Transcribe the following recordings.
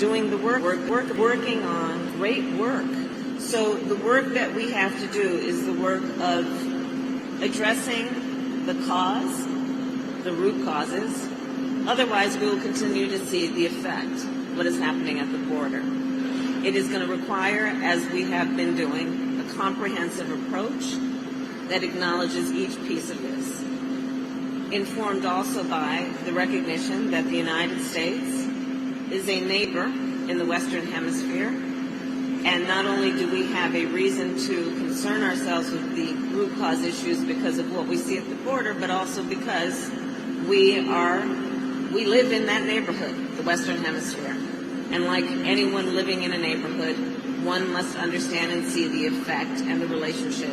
doing the working on great work. So the work that we have to do is the work of addressing the cause, the root causes. Otherwise, we will continue to see the effect, what is happening at the border. It is going to require, as we have been doing, a comprehensive approach that acknowledges each piece of this, informed also by the recognition that the United States is a neighbor in the Western Hemisphere, and not only do we have a reason to concern ourselves with the root cause issues because of what we see at the border, but also because we live in that neighborhood, the Western Hemisphere. And like anyone living in a neighborhood, one must understand and see the effect and the relationship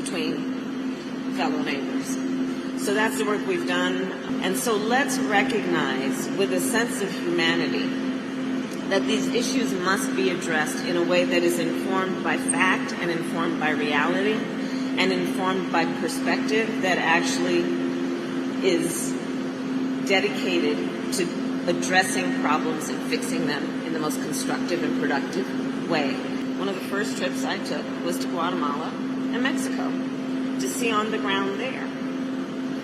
between fellow neighbors. So that's the work we've done. And so let's recognize with a sense of humanity that these issues must be addressed in a way that is informed by fact and informed by reality and informed by perspective that actually is dedicated to addressing problems and fixing them in the most constructive and productive way. One of the first trips I took was to Guatemala and Mexico to see on the ground there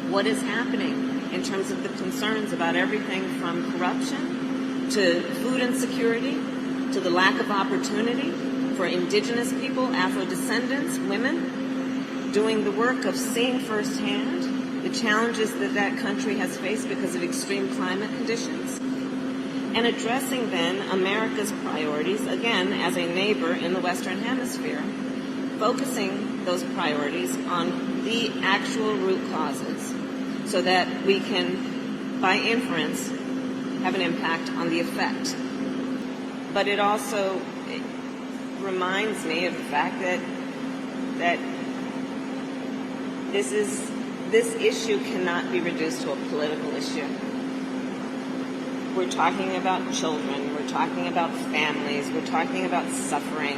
what is happening in terms of the concerns about everything from corruption to food insecurity to the lack of opportunity for indigenous people, Afro-descendants, women, doing the work of seeing firsthand the challenges that that country has faced because of extreme climate conditions, and addressing then America's priorities, again, as a neighbor in the Western Hemisphere, focusing those priorities on the actual root causes so that we can, by inference, have an impact on the effect. But it also reminds me of the fact that this issue cannot be reduced to a political issue. We're talking about children, we're talking about families, we're talking about suffering,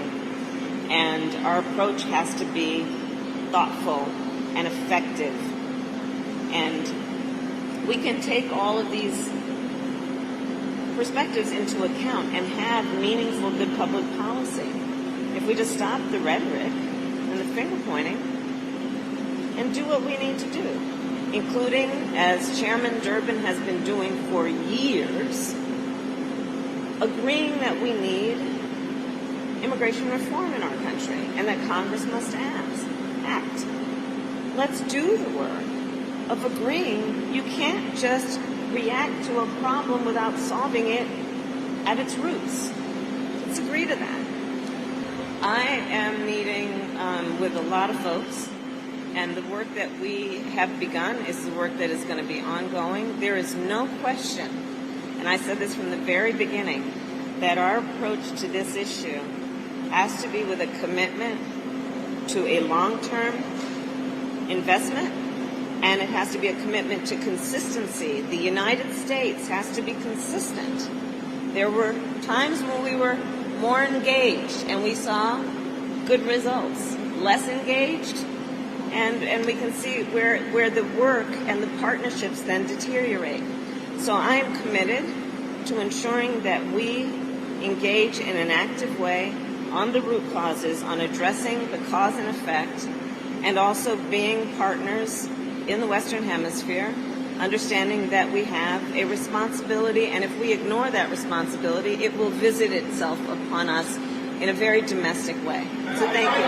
and our approach has to be thoughtful and effective. And we can take all of these perspectives into account and have meaningful, good public policy if we just stop the rhetoric and the finger pointing and do what we need to do, including, as Chairman Durbin has been doing for years, agreeing that we need immigration reform in our country and that Congress must act. Let's do the work of agreeing you can't just react to a problem without solving it at its roots. Let's agree to that. I am meeting with a lot of folks, and the work that we have begun is the work that is going to be ongoing. There is no question, and I said this from the very beginning, that our approach to this issue has to be with a commitment to a long-term investment, and it has to be a commitment to consistency. The United States has to be consistent. There were times when we were more engaged and we saw good results. Less engaged, and we can see where the work and the partnerships then deteriorate. So I am committed to ensuring that we engage in an active way on the root causes, on addressing the cause and effect, and also being partners in the Western Hemisphere, understanding that we have a responsibility, and if we ignore that responsibility, it will visit itself upon us in a very domestic way. So thank you.